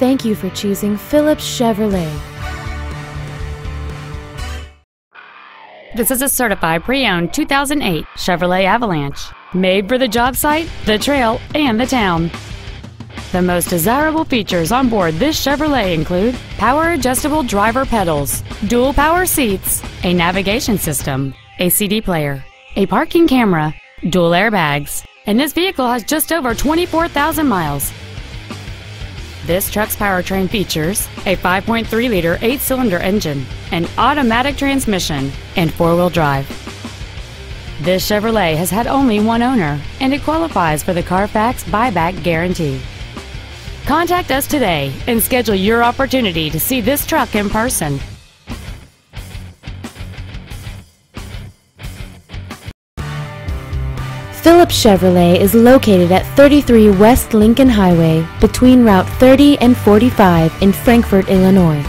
thank you for choosing Phillips Chevrolet. This is a certified pre-owned 2008 Chevrolet Avalanche, made for the job site, the trail, and the town. The most desirable features on board this Chevrolet include power adjustable driver pedals, dual power seats, a navigation system, a CD player, a parking camera, dual airbags, and this vehicle has just over 24,000 miles. This truck's powertrain features a 5.3-liter 8-cylinder engine, an automatic transmission, and 4-wheel drive. This Chevrolet has had only one owner, and it qualifies for the Carfax buyback guarantee. Contact us today and schedule your opportunity to see this truck in person. Phillips Chevrolet is located at 33 West Lincoln Highway between Route 30 and 45 in Frankfort, Illinois.